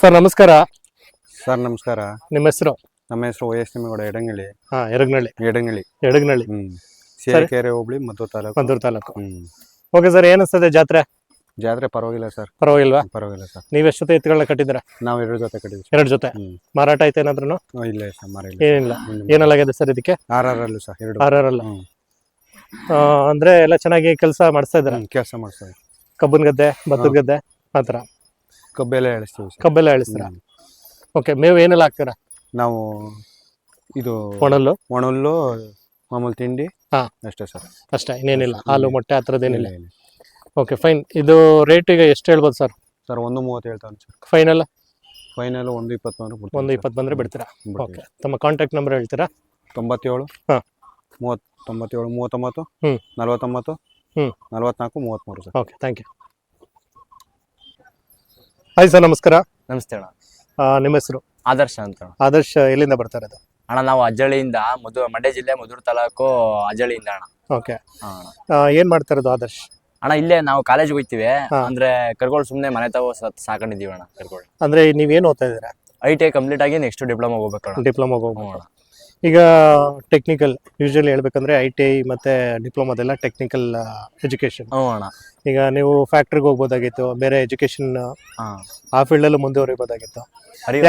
Sir ನಮಸ್ಕಾರ. Sir ನಮಸ್ಕಾರ. ನಿಮ್ಮ ಹೆಸರು? ನಮ್ಮ ಹೆಸರು ವೈಎಸ್ ನಿಮೇಗೌಡ, ಎಡಂಗಳಿ. ಎಡಗನಳ್ಳಿ. ಸೇರಿಕೆರೆ ಹೋಬಳಿ, ಮದ್ದೂರು ತಾಲೂಕು. ಓಕೆ ಸರ್, ಏನಿಸ್ತದೆ ಜಾತ್ರೆ? ಜಾತ್ರೆ ಪರವಾಗಿಲ್ಲ ಸರ್. ಪರವಾಗಿಲ್ವಾ? ಪರವಾಗಿಲ್ಲ ಸರ್. ನೀವು ಎಷ್ಟು ಜೊತೆ ಎತ್ತುಗಳನ್ನ ಕಟ್ಟಿದ್ದೀರಾ? ನಾವು 2 ಜೊತೆ ಕಟ್ಟಿದ್ವಿ. 2 ಜೊತೆ. ಮಾರಾಟ ಆಯ್ತು ಏನಾದ್ರು? ಇಲ್ಲ ಸರ್, ಮಾರಿಲ್ಲ. ಏನಿಲ್ಲ. ಏನೆಲ್ಲಾಗಿದೆ ಸರ್ ಇದಕ್ಕೆ? ಆರಲ್ಲ ಸರ್, 2 ಆರಲ್ಲ. ಅಂದ್ರೆ ಎಲ್ಲ ಚೆನ್ನಾಗಿ ಕೆಲಸ ಮಾಡಿಸ್ತಾ ಇದ್ದಾರೆ. ಕೆಲಸ ಮಾಡ್ತೀವಿ. ಕಬ್ಬನ್ ಗದ್ದೆ, ಭತ್ತದ ಗದ್ದೆ, ಆತರ ಕಬ್ಬೆಲ್ಲ ಎಳಿಸ್ತೀವಿ ಸರ್. ಕಬ್ಬೆಲ್ಲ ಎಳಿಸ್ತೀರಾ? ಓಕೆ. ಮೇವು ಏನೆಲ್ಲ ಹಾಕ್ತೀರಾ? ನಾವು ಇದು ಒಣಲ್ಲು ಮಾಮೂಲಿ ತಿಂಡಿ ಅಷ್ಟೇ ಸರ್. ಅಷ್ಟೇ, ಇನ್ನೇನಿಲ್ಲ. ಹಾಲು ಮೊಟ್ಟೆ ಆ ಥರದ್ದೇನಿಲ್ಲ. Okay fine. ಇದು ರೇಟ್ ಈಗ ಎಷ್ಟು ಹೇಳ್ಬೋದು ಸರ್? ಸರ್ 1.30 ಹೇಳ್ತಾನೆ ಸರ್. ಫೈನಲ್ 1.20 1.20 ಬಂದ್ರೆ ಬಿಡ್ತೀರಾ? ಓಕೆ. ತಮ್ಮ ಕಾಂಟ್ಯಾಕ್ಟ್ ನಂಬರ್ ಹೇಳ್ತೀರಾ? 97 97 39 49 44 33 sir. Okay, thank you. Hi sir, ನಮಸ್ಕಾರ. ನಮಸ್ತೆ ಅಣ್ಣ. ನಿಮ್ಮ ಹೆಸರು? ಆದರ್ಶ ಅಂತ ಅಣ್ಣ. ಆದರ್ಶ ಎಲ್ಲಿಂದ ಬರ್ತಾ ಇರೋದು? ಅಣ್ಣ ನಾವು ಅಜ್ಜಳಿಯಿಂದ ಮಂಡ್ಯ ಜಿಲ್ಲೆ ಮದ್ದೂರು ತಾಲೂಕು ಅಜ್ಜಳಿಯಿಂದ ಅಣ್ಣ. ಓಕೆ. ಏನ್ ಮಾಡ್ತಾ ಇರೋದು ಆದರ್ಶ್? ಅಣ್ಣ ಇಲ್ಲೇ ನಾವು ಕಾಲೇಜ್ಗೆ ಹೋಗ್ತೀವಿ. ಅಂದ್ರೆ ಕರ್ಗೋಳು ಸುಮ್ನೆ ಮನೆ ತಾವು ಸಾಕೊಂಡಿದೀವಿ ಅಣ್ಣ. ಕರ್ಗೋಳು ಅಂದ್ರೆ ನೀವೇನ್ ಓದ್ತಾ ಇದ್ದೀರಾ? ITI ಕಂಪ್ಲೀಟ್ ಆಗಿ ನೆಕ್ಸ್ಟ್ ಡಿಪ್ಲೊಮಾ ಹೋಗ್ಬೇಕು. ಡಿಪ್ಲೊಮಾ ಹೋಗ್ಬೇಕು. ಈಗ ಟೆಕ್ನಿಕಲ್ ಯೂಶಲಿ ಹೇಳ್ಬೇಕಂದ್ರೆ ITI ಮತ್ತೆ ಡಿಪ್ಲೊಮಾದೆಲ್ಲ ಟೆಕ್ನಿಕಲ್ ಎಜುಕೇಶನ್. ಅಣ್ಣ. ಈಗ ನೀವು ಫ್ಯಾಕ್ಟ್ರಿಗೆ ಹೋಗ್ಬೋದಾಗಿತ್ತು, ಬೇರೆ ಎಜುಕೇಶನ್ ಆ ಫೀಲ್ಡ್ ಅಲ್ಲೂ ಮುಂದುವರಿಬೋದಾಗಿತ್ತು.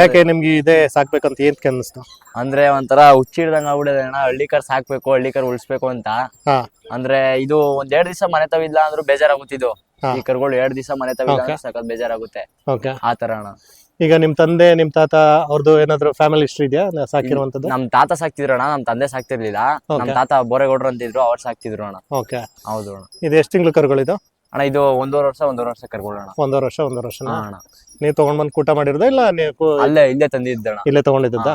ಯಾಕೆ ನಿಮ್ಗೆ ಇದೇ ಸಾಕ್ಬೇಕಂತ ಏನ್ ಅನಿಸ್ತು? ಅಂದ್ರೆ ಒಂಥರ ಹುಚ್ಚಿಡ್ದಂಗ ಆಗ್ಬಿಡಿದೆ ಅಣ್ಣ. ಹಳ್ಳಿಕರ್ ಸಾಕ್ಬೇಕು, ಹಳ್ಳಿಕರ್ ಉಳಿಸ್ಬೇಕು ಅಂತ. ಅಂದ್ರೆ ಇದು 2 ದಿವಸ ಮನೆ ತಾವಿಲ್ಲ ಅಂದ್ರೂ ಬೇಜಾರಾಗುತ್ತಿದ್ದು. ಈ ಕರ್ಗಳು 2 ದಿವಸ ಮನೆ ತಾವಿಲ್ಲ ಸಾಕದ್ ಬೇಜಾರಾಗುತ್ತೆ. ಆತರ ಅಣ್ಣ. ಈಗ ನಿಮ್ ತಂದೆ, ನಿಮ್ ತಾತ ಅವ್ರದ್ದು ಏನಾದ್ರು ಫ್ಯಾಮಿಲಿ ಹಿಸ್ಟ್ರಿ ಇದೆಯಾ ಸಾಕಿರುವಂತದ್ದು? ನಮ್ ತಾತ ಸಾಕ್ತಿದ್ರು ಅಣ್ಣ, ನಮ್ ತಂದೆ ಸಾಕ್ತಿರ್ಲಿಲ್ಲ. ನಮ್ ತಾತ ಬೋರೇಗೌಡ್ರು ಅಂತಿದ್ರು, ಅವ್ರು ಸಾಕ್ತಿದ್ರು ಅಣ್ಣ. ಓಕೆ. ಹೌದು ಅಣ್ಣ. ಇದು ಎಷ್ಟು ತಿಂಗಳು ಕರುಗಳಿದು? ಅಣ್ಣ ಇದು 1.5 ವರ್ಷ ಕರ್ಗಳು ಅಣ್ಣ. 1.5 ವರ್ಷ ಅಣ್ಣ. ನೀವು ತಗೊಂಡ್ ಬಂದ್ ಕೂಟ ಮಾಡಿರೋದ ಇಲ್ಲ ನೀವು ಇಲ್ಲೇ ತಂದಿದ್ದಣ್ಣ? ಇಲ್ಲೇ ತಗೊಂಡಿದ್ದ.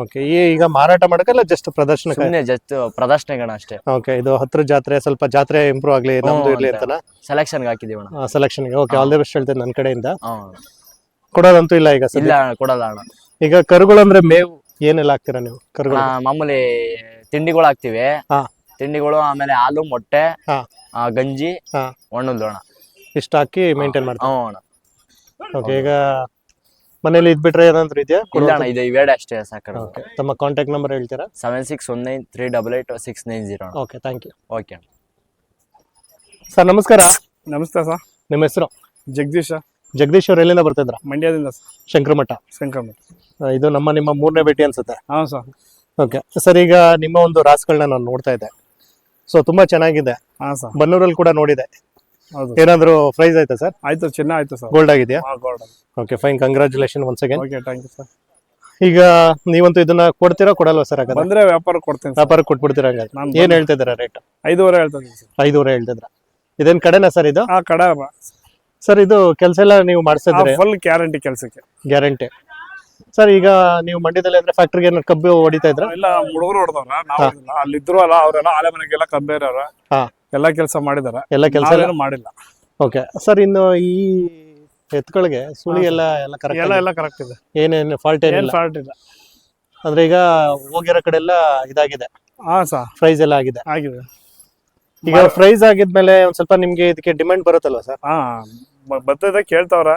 ಓಕೆ. ಈಗ ಮಾರಾಟ ಮಾಡಕಲ್ಲ ಜಸ್ಟ್ ಪ್ರದರ್ಶನ? ಜಸ್ಟ್ ಪ್ರದರ್ಶನಗಣ ಅಷ್ಟೇ. ಓಕೆ. ಇದು ಹತ್ರ ಜಾತ್ರೆ, ಸ್ವಲ್ಪ ಜಾತ್ರೆ ಇಂಪ್ರೂವ್ ಆಗ್ಲಿ, ನಮ್ದು ಇರ್ಲಿ ಅಂತ ಸೆಲೆಕ್ಷನ್ ಹಾಕಿದೀವಿ ಅಣ್ಣ. ಸೆಲೆಕ್ಷನ್ಗೆ. ಓಕೆ, ಆಲ್ ದಿ ಬೆಸ್ಟ್ ಹೇಳ್ತೇನೆ ನನ್ನ ಕಡೆಯಿಂದ. ಕೊಡೋದಂತೂ ಇಲ್ಲ ಈಗ? ಇಲ್ಲ ಕೊಡಲ್ಲ ಅಣ್ಣ. ಈಗ ಕರುಗಳು ಅಂದ್ರೆ ಮೇವು ಏನೆಲ್ಲ ಹಾಕ್ತೀರಾ ನೀವು? ಕರುಗಳು ಮಾಮೂಲಿ ತಿಂಡಿಗಳು ಹಾಕ್ತಿವಿ. ತಿಂಡಿಗಳು, ಆಮೇಲೆ ಹಾಲು, ಮೊಟ್ಟೆ, ಗಂಜಿ, ಒಣ್ಣುಲ್ಲು ಅಣ್ಣ. ಇಷ್ಟ ಹಾಕಿ ಮೇಂಟೈನ್ ಮಾಡ್ತೀವಿ ಅಣ್ಣ. ಓಕೆ. ಈಗ ಮನೇಲಿ ಇದ್ಬಿಟ್ರೆ ಏನಾದ್ರು ಇದೆಯಾ? ಇಲ್ಲ ಅಣ್ಣ, ಇದು ಇವೆರಡು ಅಷ್ಟೇ ಸಾಕು. ತಮ್ಮ ಕಾಂಟ್ಯಾಕ್ಟ್ ನಂಬರ್ ಹೇಳ್ತೀರಾ? 7619388690. Okay, thank you. Okay sir ನಮಸ್ಕಾರ. ನಮಸ್ತೆ ಸರ್. ನಿಮ್ಮ ಹೆಸರು? ಜಗದೀಶ್ ಅವ್ರು ಎಲ್ಲಿಂದ ಬರ್ತಿದ್ರ? ಮಂಡ್ಯದಿಂದ ಸರ್. ಶಂಕರಮಠ. ಇದು ನಿಮ್ಮ 3ನೇ ಭೇಟಿ ಅನ್ಸುತ್ತೆ? ಹಾ ಸರ್. ಓಕೆ ಸರ್, ಈಗ ನಿಮ್ಮ ಒಂದು ರಾಸುಗಳನ್ನ ನಾನು ನೋಡ್ತಾ ಇದ್ದೆ. ಸೊ ತುಂಬಾ ಚೆನ್ನಾಗಿದೆ. ಹಾ ಸರ್. ಬನ್ನೂರಲ್ಲಿ ಕೂಡ ನೋಡಿದೆ. ಹೌದು. ಏನಾದ್ರು ಪ್ರೈಸ್ ಆಯ್ತಾ ಸರ್? ಆಯ್ತು, ಚಿನ್ನ ಆಯ್ತು ಸರ್. ಗೋಲ್ಡ್ ಆಗಿದೆಯಾ? Gold. Okay fine, congratulation once again. Okay, thank you sir. ಈಗ ನೀವಂತೂ ಇದನ್ನ ಕೊಡ್ತೀರಾ ಕೊಡಲ್ವಾ ಸರ್? ಬಂದ್ರೆ ವ್ಯಾಪಾರ ಕೊಡ್ತೀನಿ. ವ್ಯಾಪಾರ ಕೊಟ್ಬಿಡ್ತೀರಾ? ಹಂಗಾದ್ರೆ ಏನ್ ಹೇಳ್ತಿದ್ದೀರಾ ರೇಟ್? 5.5 ಹೇಳ್ತಾ ಇದ್ದೀನಿ ಸರ್. 5.5 ಹೇಳ್ತಿದ್ರ? ಇದೇನ್ ಕಡೆನಾ ಸರ್ ಇದು? ಕಡೆ ಸರ್. ಇದು ಕೆಲಸ ಎಲ್ಲ ನೀವು ಮಾಡಿಸಿದ್ರೆ ಫುಲ್ ಗ್ಯಾರಂಟಿ ಕೆಲಸಕ್ಕೆ? ಗ್ಯಾರಂಟಿ. ಸರ್ ಈಗ ನೀವು ಮಂಡ್ಯದಲ್ಲಿ ಅಂದ್ರೆ ಫ್ಯಾಕ್ಟ್ರಿಗೆ ಕಬ್ಬು ಹೊಡಿತಾ ಇದ್ರ? ಇಲ್ಲ, ಹುಡುಗರು ಹೊಡೆದವ್ರ. ನಾವು ಅಲ್ಲಿದ್ರು ಅಲ್ಲ, ಅವರೆಲ್ಲ ಆಲೆ ಮನೆಗೆಲ್ಲ ಕಬ್ಬೇರವ್ರ. ಎಲ್ಲ ಕೆಲಸ ಮಾಡಿದಾರ. ಎಲ್ಲ ಕೆಲಸ ಮಾಡಿಲ್ಲ. Okay sir. ಇನ್ನು ಈ ಎತ್ತುಗಳಿಗೆ ಸುಳಿ ಎಲ್ಲ ಕರೆಕ್ಟ್ ಇದೆ. ಏನೇನು ಫಾಲ್ಟ್ ಏನಿಲ್ಲ? ಫಾಲ್ಟ್ ಇಲ್ಲ. ಅಂದ್ರೆ ಈಗ ಹೋಗಿರೋ ಕಡೆ ಎಲ್ಲ ಇದಾಗಿದೆ? ಹಾ ಸರ್. ಪ್ರೈಸ್ ಎಲ್ಲ ಆಗಿದೆ? ಆಗಿದೆ. ಈಗ ಪ್ರೈಸ್ ಆಗಿದ್ಮೇಲೆ ಒಂದ್ ಸ್ವಲ್ಪ ನಿಮ್ಗೆ ಇದಕ್ಕೆ ಡಿಮ್ಯಾಂಡ್ ಬರುತ್ತಲ್ವಾ ಸರ್? ಬರ್ತದೆ, ಕೇಳ್ತಾವ್ರ.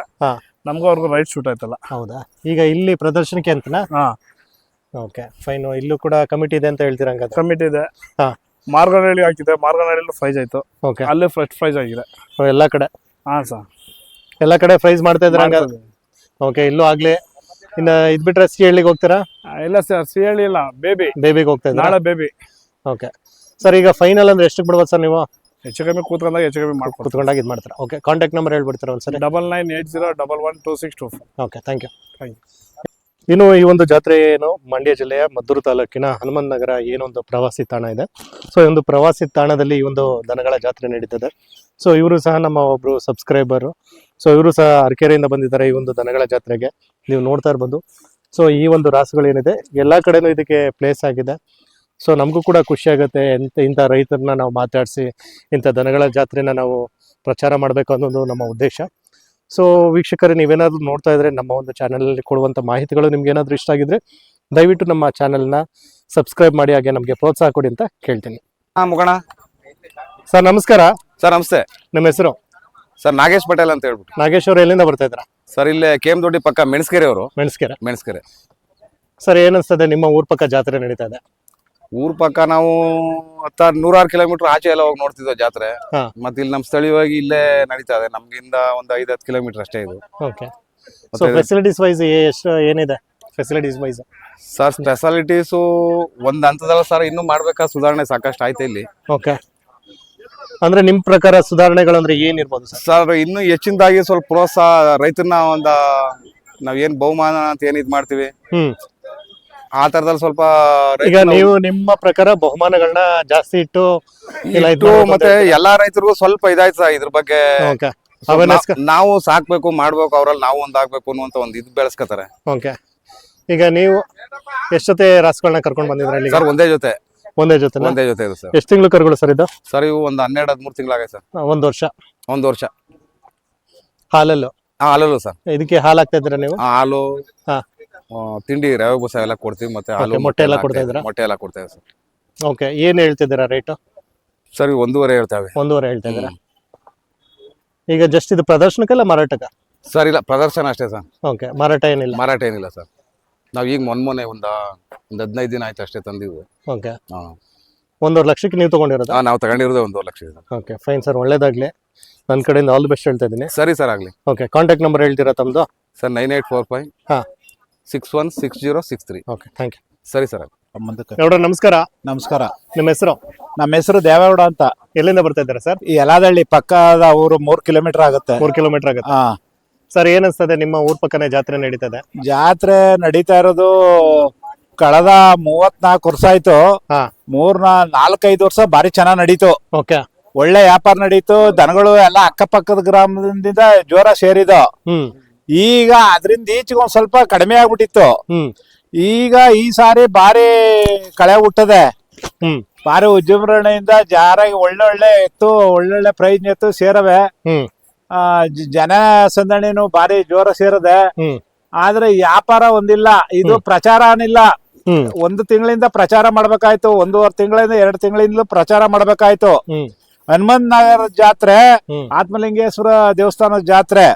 ನಮ್ಗೂ ಅವ್ರಿಗೂ ರೈಟ್ ಶೂಟ್ ಆಯ್ತಲ್ಲ. ಹೌದಾ? ಈಗ ಇಲ್ಲಿ ಪ್ರದರ್ಶನಕ್ಕೆ ಅಂತನಾ? Okay fine. ಇಲ್ಲೂ ಕೂಡ ಕಮಿಟಿ ಇದೆ ಅಂತ ಹೇಳ್ತೀರಾ? ಕಮಿಟಿ ಇದೆ. ಮಾರ್ಗನಹಳ್ಳಿ ಹಾಕಿದೆ, ಮಾರ್ಗನಹಳ್ಳಿ ಪ್ರೈಸ್ ಆಯ್ತು. ಓಕೆ. ಅಲ್ಲೇ ಫಸ್ಟ್ ಪ್ರೈಸ್ ಆಗಿದೆ ಎಲ್ಲಾ ಕಡೆ? ಹಾ ಸರ್. ಎಲ್ಲಾ ಕಡೆ ಪ್ರೈಸ್ ಮಾಡ್ತಾ ಇದ್ರ? ಓಕೆ. ಇಲ್ಲೂ ಆಗ್ಲಿ. ಇನ್ನ ಇದ್ ಬಿಟ್ರೆ ಸಿಹಳ್ಳಿಗೆ ಹೋಗ್ತೀರಾ? ಇಲ್ಲ ಸರ್, ಸಿಹಳ್ಳಿ ಇಲ್ಲ, ಬೇಬಿಗೆ ಹೋಗ್ತಾ ಇದ್ದೀರಾ? ನಾಳೆ ಬೇಬಿ. Okay sir. ಈಗ ಫೈನಲ್ ಅಂದ್ರೆ ಎಷ್ಟಕ್ಕೆ ಬಿಡ್ಬೋದು ಸರ್ ನೀವು? ಹೆಚ್ಚು ಕಮ್ಮಿ ಕೂತ್ಕೊಂಡಾಗ ಹೆಚ್ಚು ಕಮ್ಮಿ ಕೂತ್ಕೊಂಡಾಗ ಇದು ಮಾಡ್ತಾರೆ. ಓಕೆ. ಕಾಂಟ್ಯಾಕ್ಟ್ ನಂಬರ್ ಹೇಳ್ಬಿಡ್ತೀರಾ ಒಂದ್ಸರಿ? 9980112624. Okay, thank you. ಇನ್ನು ಈ ಒಂದು ಜಾತ್ರೆ ಏನು ಮಂಡ್ಯ ಜಿಲ್ಲೆಯ ಮದ್ದೂರು ತಾಲೂಕಿನ ಹನುಮಂತ ನಗರ ಏನೊಂದು ಪ್ರವಾಸಿ ತಾಣ ಇದೆ. ಸೊ ಈ ಒಂದು ಪ್ರವಾಸಿ ತಾಣದಲ್ಲಿ ಈ ಒಂದು ದನಗಳ ಜಾತ್ರೆ ನಡೀತದೆ. ಸೊ ಇವರು ಸಹ ನಮ್ಮ ಒಬ್ರು ಸಬ್ಸ್ಕ್ರೈಬರು. ಸೊ ಇವರು ಸಹ ಅರಕೆರೆಯಿಂದ ಬಂದಿದ್ದಾರೆ ಈ ಒಂದು ದನಗಳ ಜಾತ್ರೆಗೆ. ನೀವು ನೋಡ್ತಾ ಇರ್ಬೋದು. ಸೊ ಈ ಒಂದು ರಾಸುಗಳೇನಿದೆ ಎಲ್ಲಾ ಕಡೆನೂ ಇದಕ್ಕೆ ಪ್ಲೇಸ್ ಆಗಿದೆ. ಸೊ ನಮಗೂ ಕೂಡ ಖುಷಿ ಆಗುತ್ತೆ ಇಂಥ ರೈತರನ್ನ ನಾವು ಮಾತಾಡಿಸಿ ಇಂಥ ದನಗಳ ಜಾತ್ರೆನ ನಾವು ಪ್ರಚಾರ ಮಾಡಬೇಕು ಅನ್ನೋದು ನಮ್ಮ ಉದ್ದೇಶ. ಸೊ ವೀಕ್ಷಕರೇ, ನೀವೇನಾದ್ರೂ ನೋಡ್ತಾ ಇದ್ರೆ ನಮ್ಮ ಒಂದು ಚಾನಲಲ್ಲಿ ಕೊಡುವಂಥ ಮಾಹಿತಿಗಳು ನಿಮ್ಗೆ ಏನಾದರೂ ಇಷ್ಟ ಆಗಿದ್ರೆ ದಯವಿಟ್ಟು ನಮ್ಮ ಚಾನಲ್ನ ಸಬ್ಸ್ಕ್ರೈಬ್ ಮಾಡಿ, ಹಾಗೆ ನಮಗೆ ಪ್ರೋತ್ಸಾಹ ಕೊಡಿ ಅಂತ ಕೇಳ್ತೀನಿ. ಮುಗಣ ಸರ್ ನಮಸ್ಕಾರ. ಸರ್ ನಮಸ್ತೆ. ನಿಮ್ಮ ಹೆಸರು? ಸರ್ ನಾಗೇಶ್ ಪಟೇಲ್ ಅಂತ ಹೇಳ್ಬಿಟ್ಟು. ನಾಗೇಶ್ ಅವರು ಎಲ್ಲಿಂದ ಬರ್ತಾ ಇದ್ರ? ಸರ್ ಇಲ್ಲೇ KM ದೊಡ್ಡಿ ಪಕ್ಕ ಮೆಣಸ್ಕೆರೆ ಅವರು. ಮೆಣಸ್ಕೆರೆ. ಸರ್ ಏನಿಸ್ತದೆ ನಿಮ್ಮ ಊರ್ ಪಕ್ಕ ಜಾತ್ರೆ ನಡೀತಾ ಇದೆ? ಊರ್ ಪಕ್ಕ ನಾವು 100-106 ಕಿಲೋಮೀಟರ್ ಆಚೆ ಎಲ್ಲ ಹೋಗಿ ನೋಡ್ತಿದ್ವಿ ಜಾತ್ರೆ. ಹಾ. ಮತ್ತೆ ಇಲ್ಲಿ ನಮ್ ಸ್ಥಳೀಯವಾಗಿ ಇಲ್ಲೇ ನಡೀತಾ ಇದೆ, ನಮ್ಗಿಂದ ಒಂದು 5-10 ಕಿಲೋಮೀಟರ್ ಅಷ್ಟೇ ಇದು. ಓಕೆ. ಸೊ ಫೆಸಿಲಿಟೀಸ್ ವೈಸ್ ಎಷ್ಟು ಏನಿದೆ ಫೆಸಿಲಿಟೀಸ್ ವೈಸ್? ಸರ್ ಸ್ಪೆಷಾಲಿಟೀಸು ಒಂದ್ ಹಂತದಲ್ಲ ಸರ್, ಇನ್ನೂ ಮಾಡ್ಬೇಕಾ ಸುಧಾರಣೆ ಸಾಕಷ್ಟು ಆಯ್ತು ಇಲ್ಲಿ. ಓಕೆ. ಅಂದ್ರೆ ನಿಮ್ ಪ್ರಕಾರ ಸುಧಾರಣೆಗಳು ಅಂದ್ರೆ ಏನಿರ್ಬೋದು ಸರ್? ಸರ್ ಇನ್ನು ಹೆಚ್ಚಿನದಾಗಿ ಸ್ವಲ್ಪ ಪ್ರೋತ್ಸಾಹ ರೈತರನ್ನ ನಾವ್ ಏನ್ ಬಹುಮಾನ ಅಂತ ಏನ್ ಇದ್ ಮಾಡ್ತೀವಿ ಆ ತರದಲ್ಲಿ ಸ್ವಲ್ಪ ಈಗ ನೀವು ನಿಮ್ಮ ಪ್ರಕಾರ ಬಹುಮಾನಗಳನ್ನ ಜಾಸ್ತಿ ಇಟ್ಟು ಮತ್ತೆ ಎಲ್ಲಾ ರೈತರಿಗೂ ಸ್ವಲ್ಪ ಇದಾಯ್ತು ಸರ್ ಇದ್ರ ಬಗ್ಗೆ. ನಾವು ಸಾಕ್ಬೇಕು ಮಾಡ್ಬೇಕು, ಅವ್ರಲ್ಲಿ ನಾವು ಒಂದಾಗ್ಬೇಕು ಅನ್ನುವಂತ ಒಂದ್ ಇದು ಬೆಳೆಸ್ಕೊತಾರೆ. ಓಕೆ. ಈಗ ನೀವು ಎಷ್ಟ್ ಜೊತೆ ರಾಸುಗಳನ್ನ ಕರ್ಕೊಂಡ್ ಬಂದಿದ್ರಲ್ಲಿ? ಸರ್ ಒಂದೇ ಜೊತೆ ಇದು ಸರ್. ಎಷ್ಟು ತಿಂಗಳು ಕರುಗಳು ಸರ್ ಇದು? ಸರ್ ಇವು ಒಂದು 12-13 ತಿಂಗಳಾಗೈತೆ ಸರ್. ಒಂದು ವರ್ಷ ಹಾಲಲ್ಲೂ? ಹಾಲಲ್ಲೂ ಸರ್. ಇದಕ್ಕೆ ಹಾಲು ಹಾಕ್ತಾ ಇದ್ದೀರಾ ನೀವು? ಹಾಲು, ತಿಂಡಿ, ರವೆ ಬೂಸ ಎಲ್ಲ ಕೊಡ್ತೀವಿ. ಮತ್ತೆ ಹಾಲು, ಮೊಟ್ಟೆ ಎಲ್ಲ ಕೊಡ್ತಾ ಇದ್ದೀರಾ? ಮೊಟ್ಟೆ ಎಲ್ಲ ಕೊಡ್ತೇವೆ ಸರ್. ಓಕೆ. ಏನ್ ಹೇಳ್ತಿದ್ದೀರಾ ರೇಟ್? ಸರ್ 1.5 ಹೇಳ್ತೇವೆ. 1.5 ಹೇಳ್ತಾ ಇದ್ದೀರಾ? ಈಗ ಜಸ್ಟ್ ಇದು ಪ್ರದರ್ಶನಕ್ಕಲ್ಲ ಮಾರಾಟಕ್ಕ? ಸರ್ ಇಲ್ಲ, ಪ್ರದರ್ಶನ ಅಷ್ಟೇ ಸರ್. ಓಕೆ. ಮಾರಾಟ ಏನಿಲ್ಲ ಸರ್. ನಾವ್ ಈಗ ಮೊನ್ನೆ ಒಂದು 15 ದಿನ ಆಯ್ತು ಅಷ್ಟೇ ತಂದಿದ್ವಿ. ಓಕೆ. 1.5 ಲಕ್ಷಕ್ಕೆ ನೀವು ತಗೊಂಡಿರೋದು? ನಾವು ತಗೊಂಡಿರೋದೇ 1.5 ಲಕ್ಷ. ಓಕೆ, ಫೈನ್ ಸರ್, ಒಳ್ಳೇದಾಗ್ಲಿ. ನನ್ನ ಕಡೆಯಿಂದ ಆಲ್ ದಿ ಬೆಸ್ಟ್ ಹೇಳ್ತಾ ಇದ್ದೀನಿ. ಸರಿ ಸರ್, ಆಗ್ಲಿ. ಓಕೆ. ಕಾಂಟ್ಯಾಕ್ಟ್ ನಂಬರ್ ಹೇಳ್ತೀರಾ ತಮ್ಮದು? ಸರ್ 9845 616063. Okay, thank you. ಸರಿ ಸರ್. ನೋಡ್ರಿ, ನಮಸ್ಕಾರ. ನಮಸ್ಕಾರ. ನಿಮ್ಮ ಹೆಸರು? ನಮ್ಮ ಹೆಸರು ದೇವೇಗೌಡ ಅಂತ. ಎಲ್ಲಿಂದ ಬರ್ತಾ ಇದ್ದೀರಾ ಸರ್? ಈ ಯಲಹಳ್ಳಿ ಪಕ್ಕದ ಊರು 3 ಕಿಲೋಮೀಟರ್ ಆಗುತ್ತೆ. 3 ಕಿಲೋಮೀಟರ್ ಆಗುತ್ತೆ. ಸರ್ ಏನ್ ಅನ್ಸ್ತದೆ, ನಿಮ್ಮ ಊರ್ ಪಕ್ಕನೆ ಜಾತ್ರೆ ನಡೀತದೆ? ಜಾತ್ರೆ ನಡೀತಾ ಇರೋದು ಕಳೆದ 34 ವರ್ಷ ಆಯ್ತು. 4-5 ವರ್ಷ ಬಾರಿ ಚೆನ್ನಾಗ್ ನಡೀತು. ಓಕೆ. ಒಳ್ಳೆ ವ್ಯಾಪಾರ ನಡೀತು. ದನಗಳು ಎಲ್ಲ ಅಕ್ಕಪಕ್ಕದ ಗ್ರಾಮದಿಂದ ಜೋರ ಸೇರಿದು. ಈಗ ಅದರಿಂದ ಈಚೆಗೆ ಒಂದ್ ಸ್ವಲ್ಪ ಕಡಿಮೆ ಆಗ್ಬಿಟ್ಟಿತ್ತು. ಈಗ ಈ ಸಾರಿ ಬಾರಿ ಕಳೆ ಹುಟ್ಟದೆ. ಬಾರಿ ಉಜ್ಜುಮರಣೆಯಿಂದ ಜಾರಾಗಿ ಒಳ್ಳೊಳ್ಳೆ ಎತ್ತು, ಒಳ್ಳೊಳ್ಳೆ ಪ್ರೈಸ್ ಎತ್ತು ಸೇರವೆ. ಜನ ಸಂದಣಿನು ಬಾರಿ ಜೋರ ಸೇರದೆ. ಆದ್ರೆ ವ್ಯಾಪಾರ ಒಂದಿಲ್ಲ, ಇದು ಪ್ರಚಾರ ಅನಿಲ್ಲ. 1 ತಿಂಗಳಿಂದ ಪ್ರಚಾರ ಮಾಡ್ಬೇಕಾಯ್ತು, 1.5 ತಿಂಗಳಿಂದ 2 ತಿಂಗಳಿಂದಲೂ ಪ್ರಚಾರ ಮಾಡ್ಬೇಕಾಯ್ತು. ಹನುಮಂತ ನಗರ ಜಾತ್ರೆ, ಆತ್ಮಲಿಂಗೇಶ್ವರ ದೇವಸ್ಥಾನದ ಜಾತ್ರೆ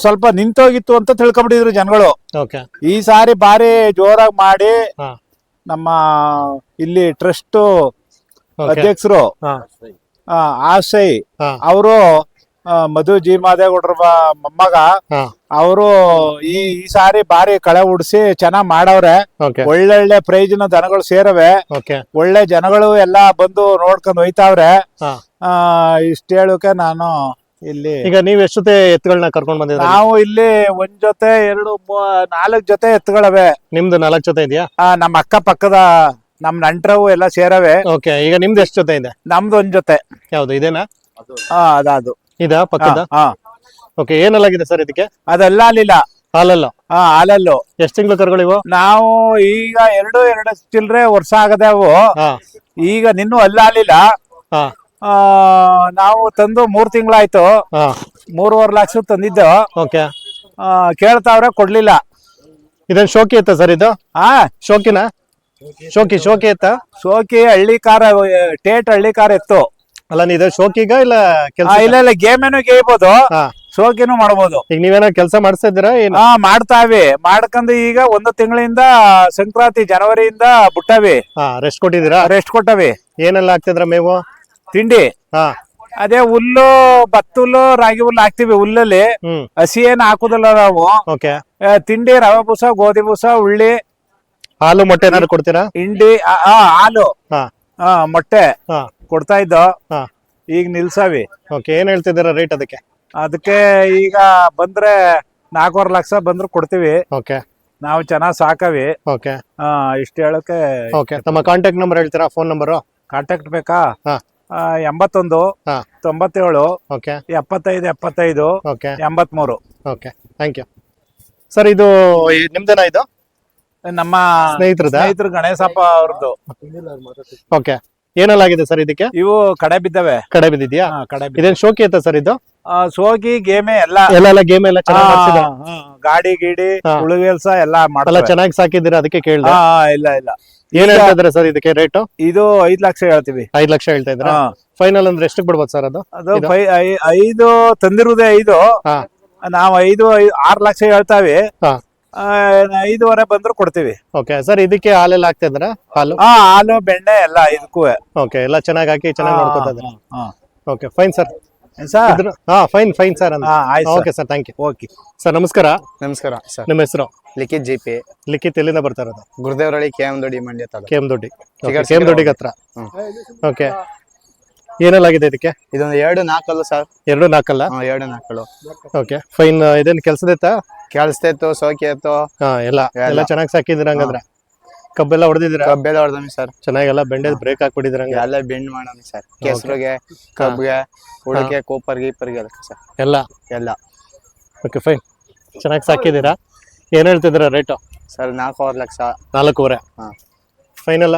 ಸ್ವಲ್ಪ ನಿಂತೋಗಿತ್ತು ಅಂತ ತಿಳ್ಕೊಂಡ್ಬಿಟ್ಟಿದ್ರು ಜನಗಳು. ಈ ಸಾರಿ ಬಾರಿ ಜೋರಾಗಿ ಮಾಡಿ ನಮ್ಮ ಇಲ್ಲಿ ಟ್ರಸ್ಟ್ ಅಧ್ಯಕ್ಷರು ಆಶೈ ಅವರು, ಮಧು ಜಿ ಮಾದೇಗೌಡ್ರ ಮೊಮ್ಮಗ ಅವರು ಈ ಸಾರಿ ಬಾರಿ ಕಳೆ ಉಡ್ಸಿ ಚೆನ್ನಾಗ್ ಮಾಡವ್ರೆ. ಒಳ್ಳೊಳ್ಳೆ ಪ್ರೈಜ್ ನ ದನಗಳು ಸೇರವೆ. ಒಳ್ಳೆ ಜನಗಳು ಎಲ್ಲಾ ಬಂದು ನೋಡ್ಕೊಂಡ್ ಹೋಯ್ತಾವ್ರೆ. ಇಷ್ಟ ಹೇಳೋಕೆ ನಾನು ಇಲ್ಲಿ. ಈಗ ನೀವ್ ಎಷ್ಟು ಜೊತೆ ಎತ್ತುಗಳನ್ನ ಕರ್ಕೊಂಡ್ ಬಂದಿದ್ದೀರಾ? ನಾವು ಇಲ್ಲಿ 1 ಜೊತೆ 4 ಜೊತೆ ಎತ್ತುಗಳವೆ. ನಿಮ್ದು 4 ಜೊತೆ ಇದೆಯಾ? ನಮ್ಮ ಅಕ್ಕ ಪಕ್ಕದ ನಮ್ ನಂಟ್ರವು ಎಲ್ಲ ಸೇರವೆ. ಓಕೆ. ಈಗ ನಿಮ್ದು ಎಷ್ಟು ಜೊತೆ ಇದೆ? ನಮ್ದು 1 ಜೊತೆ. ಯಾವ್ದು, ಇದೇನಾ? ಅದು ಇದಾ ಪಕ್ಕದ? ಓಕೆ. ಏನೆಲ್ಲಾಗಿದೆ ಸರ್ ಇದಕ್ಕೆ? ಅದೆಲ್ಲ ಅಲ್ಲಿಲ್ಲ, ಹಾಲಲ್ಲೋ? ಹಾಲಲ್ಲು. ಎಷ್ಟು ತಿಂಗಳು ಕರುಗಳಿವು? ನಾವು ಈಗ 2 ಚಿಲ್ರೆ ವರ್ಷ ಆಗದೆ ಅವು. ಈಗ ನಿನ್ನೂ ಅಲ್ಲಿಲ್ಲ. ನಾವು ತಂದು 3 ತಿಂಗಳಾಯ್ತು. 3.5 ಲಕ್ಷ ತಂದಿದ್ದು. ಓಕೆ. ಕೇಳ್ತಾವ್ರೆ, ಕೊಡ್ಲಿಲ್ಲ. ಇದನ್ ಶೋಕಿ ಎತ್ತ ಸರ್ ಇದು? ಶೋಕಿನ ಶೋಕಿ ಎತ್ತ? ಶೋಕಿ ಹಳ್ಳಿ ಕಾರ, ಟೇಟ್ ಹಳ್ಳಿ ಕಾರ ಎತ್ತು. ಅಲ್ಲ, ಇದು ಶೋಕಿಗ ಇಲ್ಲ ಕೆಲಸ? ಇಲ್ಲ, ಗೇಮೇನು ಗೇಯ್ಬೋದು, ಶೋಕಿನೂ ಮಾಡ್ಬೋದು. ಈಗ ನೀವೇನೋ ಕೆಲಸ ಮಾಡಿಸ್ತಾ ಇದ್ದೀರಾ? ಮಾಡ್ತಾವಿ. ಮಾಡ್ಕೊಂಡು ಈಗ 1 ತಿಂಗಳಿಂದ ಸಂಕ್ರಾಂತಿ ಜನವರಿಯಿಂದ ಬಿಟ್ಟವಿ. ರೆಸ್ಟ್ ಕೊಟ್ಟಿದ್ದೀರಾ? ರೆಸ್ಟ್ ಕೊಟ್ಟವಿ. ಏನೆಲ್ಲ ಹಾಕ್ತಿದ್ರ ಮೇವು? ತಿಂಡಿ ಅದೇ ಹುಲ್ಲು, ಭತ್ತ ಹುಲ್ಲು, ರಾಗಿ ಹುಲ್ಲು ಹಾಕ್ತಿವಿ. ಹುಲ್ಲಲ್ಲಿ ಹಸಿ ಏನ್ ಹಾಕುದಿಲ್ಲ ನಾವು. ತಿಂಡಿ, ರವೆ ಬೂಸ, ಗೋಧಿ ಬೂಸ, ಉಳ್ಳಿ, ಹಾಲು, ಮೊಟ್ಟೆ ಏನಾದ್ರು ಕೊಡ್ತೀರಾ? ಹಿಂಡಿ, ಹಾಲು, ಮೊಟ್ಟೆ ಕೊಡ್ತಾ ಇದ್ದೋ. ಈಗ ನಿಲ್ಸಾವಿ. ಏನ್ ಹೇಳ್ತಿದ್ದೀರಾ ರೇಟ್ ಅದಕ್ಕೆ? ಅದಕ್ಕೆ ಈಗ ಬಂದ್ರೆ 4.5 ಲಕ್ಷ ಬಂದ್ರು ಕೊಡ್ತೀವಿ. ನಾವು ಚೆನ್ನಾಗ್ ಸಾಕವಿ. ಇಷ್ಟ ಹೇಳಕ್ಕೆ. ತಮ್ಮ ಕಾಂಟ್ಯಾಕ್ಟ್ ನಂಬರ್ ಹೇಳ್ತೀರಾ? ಫೋನ್ ನಂಬರ್ ಕಾಂಟ್ಯಾಕ್ಟ್ ಬೇಕಾ? 81 97 75 75 83. Thank you sir. ಇದು ನಿಮ್ದೇನಾ? ಇದು ನಮ್ಮ ಸ್ನೇಹಿತರು ಗಣೇಶಪ್ಪ ಅವ್ರದ್ದು. ಏನೆಲ್ಲಾಗಿದೆ ಸರ್ ಇದಕ್ಕೆ? ಇವು ಕಡೆ ಬಿದ್ದವೆ. ಕಡೆ ಬಿದ್ದಿದ್ಯಾ? ಇದೇನ್ ಶೋಕಿ ಐತ ಸರ್ ಇದು? ಶೋಕಿ ಗೇಮೆ ಎಲ್ಲ ಗೇಮ್ ಎಲ್ಲ ಚೆನ್ನಾಗಿ ಗಾಡಿ ಗೀಡಿ ಉಳುವೆಲ್ಸ ಎಲ್ಲ ಮಾಡಲ್ಲ. ಚೆನ್ನಾಗಿ ಸಾಕಿದ್ದೀರಾ, ಅದಕ್ಕೆ ಕೇಳಿದೆ. ಇಲ್ಲ ಏನ್ ಹೇಳ್ತಾ ಇದ್ರ ಸರ್ ಇದಕ್ಕೆ ರೇಟು? ಇದು 5 ಲಕ್ಷ ಹೇಳ್ತೀವಿ. 5 ಲಕ್ಷ ಹೇಳ್ತಾ ಇದ್ರ. ಹಾ. ಫೈನಲ್ ಅಂದ್ರೆ ಎಷ್ಟಕ್ಕೆ ಬಿಡ್ಬೋದು ಸರ್ ಅದು? ಅದು 5 ತಂದಿರುವುದೇ 5. ಹಾ. ನಾವು 6 ಲಕ್ಷ ಹೇಳ್ತಾವಿ. ಹಾ. 5.5 ಬಂದ್ರು ಕೊಡ್ತೀವಿ. ಓಕೆ ಸರ್, ಇದಕ್ಕೆ ಹಾಲೆಲ್ಲ ಹಾಕ್ತಾ ಇದ್ರ? ಹಾಲು ಹಾಲು ಬೆಣ್ಣೆ ಎಲ್ಲ ಇದಕ್ಕೂ. ಓಕೆ, ಎಲ್ಲ ಚೆನ್ನಾಗಿ ಹಾಕಿ ಚೆನ್ನಾಗಿ ನೋಡ್ಕೊತಾ ಇದ್ರ. Okay fine sir. Fine sir. Okay sir, thank you. Okay sir ನಮಸ್ಕಾರ. ನಮಸ್ಕಾರ ಸರ್. ನಿಮ್ಮ ಹೆಸರು? ಲಿಖಿತ್ ಜಿ.ಪಿ. ಲಿಖಿತ್ ಎಲ್ಲಿಂದ ಬರ್ತಾ ಇರೋದು? ಗುರುದೇವರಳ್ಳಿ KM ದೊಡ್ಡಿ ಮಂಡ್ಯ ತಾಲೂಕು. KM ದೊಡ್ಡಿ. KM ದೊಡ್ಡಿಗೆ ಹತ್ರ. ಓಕೆ, ಏನೆಲ್ಲಾಗಿದೆ ಇದಕ್ಕೆ? ಇದೊಂದು 2-4 ಸರ್. 2-4 2-4. Okay fine. ಇದೇನು ಕೆಲಸದೈತಾ? ಕೆಲ್ಸ ಇತ್ತು, ಸೋಕಿ ಇತ್ತು, ಎಲ್ಲ ಚೆನ್ನಾಗಿ ಸಾಕಿದ್ರ ಹಂಗಂದ್ರೆ? ಕಬ್ಬೆಲ್ಲ ಹೊಡೆದಿದ್ದೀರಾ? ಕಬ್ಬೆಲ್ಲ ಹೊಡೆದಮಿ ಸರ್. ಚೆನ್ನಾಗೆಲ್ಲ ಬೆಂಡೆ ಬ್ರೇಕ್ ಹಾಕ್ಬಿಟ್ಟಿದ್ರ ಹಂಗ? ಎಲ್ಲ ಬೆಂಡ್ ಮಾಡಮಿ ಸರ್. ಕೆಸರಿಗೆ, ಕಬ್ಬಿಗೆ, ಉಳಿಕೆ, ಕೂಪರ್ ಗೀಪರ್ಗೆ ಸರ್ ಎಲ್ಲ. ಓಕೆ ಫೈನ್, ಚೆನ್ನಾಗಿ ಸಾಕಿದ್ದೀರಾ. ಏನ್ ಹೇಳ್ತಿದ್ದೀರಾ ರೇಟು? ಸರ್ 4 ಲಕ್ಷ. 4.5. ಹಾ. ಫೈನಲ್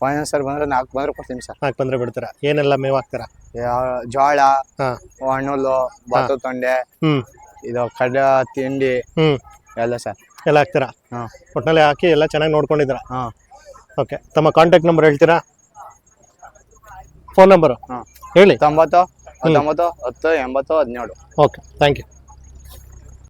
ಫೈನಾನ್ಸ್ ಸರ್ ಬಂದ್ರೆ 4 ಬಂದ್ರೆ ಕೊಡ್ತೀನಿ ಸರ್. 4 ಬಂದ್ರೆ ಬಿಡ್ತೀರಾ? ಏನೆಲ್ಲ ಮೇವ್ ಹಾಕ್ತೀರಾ? ಜೋಳ, ಹಾ. ಹಣ್ಣುಲು, ಬಾತು ತೊಂಡೆ, ಇದು ಕಡ್ಡ ತಿಂಡಿ ಎಲ್ಲ ಸರ್ ಎಲ್ಲ ಹಾಕ್ತೀರಾ? ಒಟ್ಟಿನಲ್ಲಿ ಹಾಕಿ ಎಲ್ಲ ಚೆನ್ನಾಗಿ ನೋಡ್ಕೊಂಡಿದ್ದೀರಾ? ಹಾ. ಓಕೆ, ತಮ್ಮ ಕಾಂಟ್ಯಾಕ್ಟ್ ನಂಬರ್ ಹೇಳ್ತೀರಾ? ಫೋನ್ ನಂಬರು ಹೇಳಿ. 90 19 10 80 17. Okay, thank you.